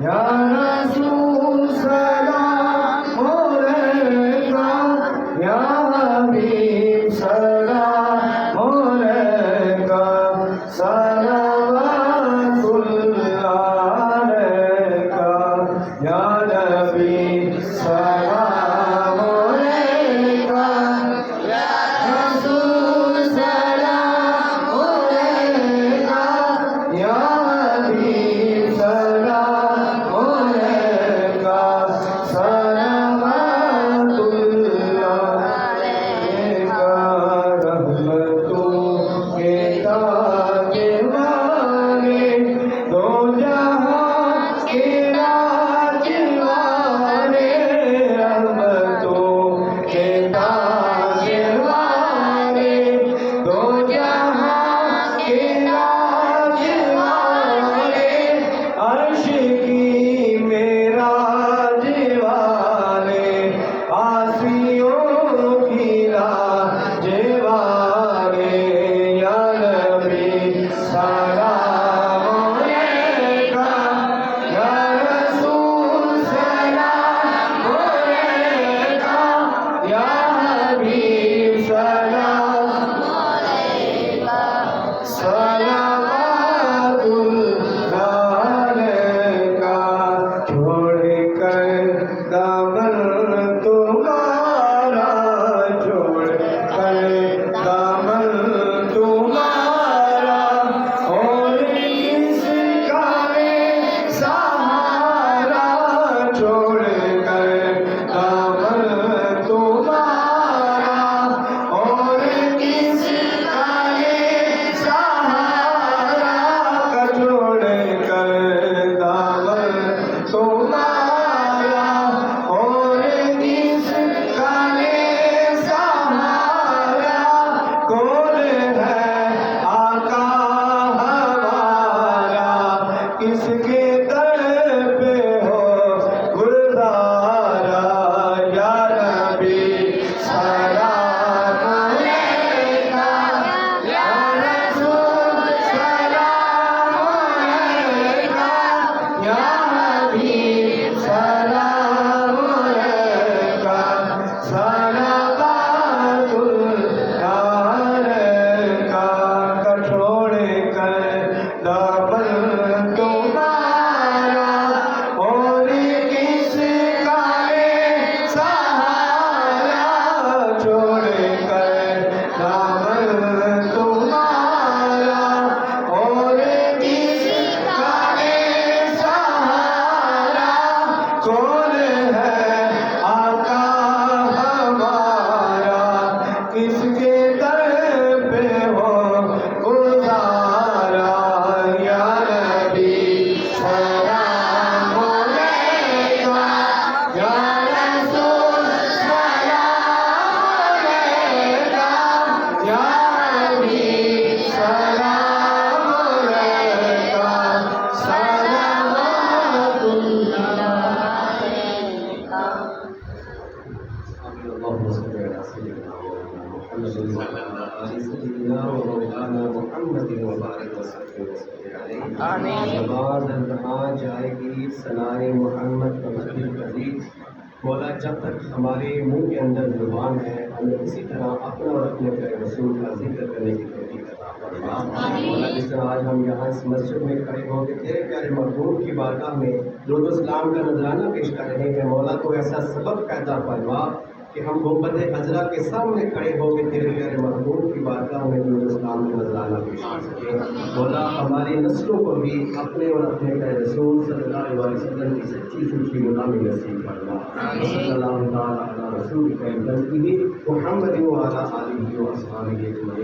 या रसूल सलाम अलैका, या हबीब सलाम अलैका, सलावतुल्लाह अलैका, या नबी सलाम अलैका, या रसूल सलाम अलैका, या हबीब सलाम अलैका, सलावतुल्लाह अलैका। रहमतों के ताज वाले, दो जहां के राज वाले, रहमतों के ताज वाले, दो जहां के राज वाले, अर्श की मेराज वाले, आसियों की लाज वाले, या नबी सलाम अलैका, या रसूल सलाम अलैका, या हबीब सलाम अलैका, सलावतुल्लाह अलैका। छोड़कर दामन तुम्हारा, छोड़कर दामन तुम्हारा, और किसका सहारा, छोड़कर दामन तुम्हारा, और किसका सहारा, छोड़कर दामन तुम्हारा, और किसका सहारा, कौन है आका हमारा, किसके दर पे हो गुलजारा, या नबी सलाम अलैका, या रसूल सलाम अलैका, या हबीब सलाम अलैका, सलावतुल्लाह अलैका। छोड़कर दामन तुम्हारा, और किसका सहारा, छोड़कर दामन तुम्हारा, और किसका सहारा, कौन है आका हमारा, किसके दर पे हो गुजारा, या नबी सलाम अलैका, या रसूल सलाम अलैका, या हबीब सलाम अलैका, सलावतुल्लाह अलैका। आज आएगी सलाए मोहम्मद मौला, जब तक हमारे मुंह के अंदर जुबान है, हमें इसी तरह अपना और अपने प्यारे रसूल का जिक्र करने की तौफीक अता फरमा। मौला, जिस तरह आज हम यहाँ इस मस्जिद में खड़े होकर तेरे प्यारे महबूब की बारगाह में दुरूद सलाम का नजराना पेश कर रहे हैं, मौला तो ऐसा सबब पैदा फरमा कि हम गुंबद अज़रा के सामने खड़े होकर तेरे प्यारे महबूब की बारगाह में दुरूद सलाम का नजराना पेश कर सकें। मौला, हमारी नस्लों को भी अपने और अपने प्यारे रसूल सल्लल्लाहु अलैहि वसल्लम की सच्ची सुची गुलामी नसीब फरमा। सल्लल्लाहु अलैहि वसल्लम, मुहम्मद व अला आलिहि व अस्हाबिहि अजमईन।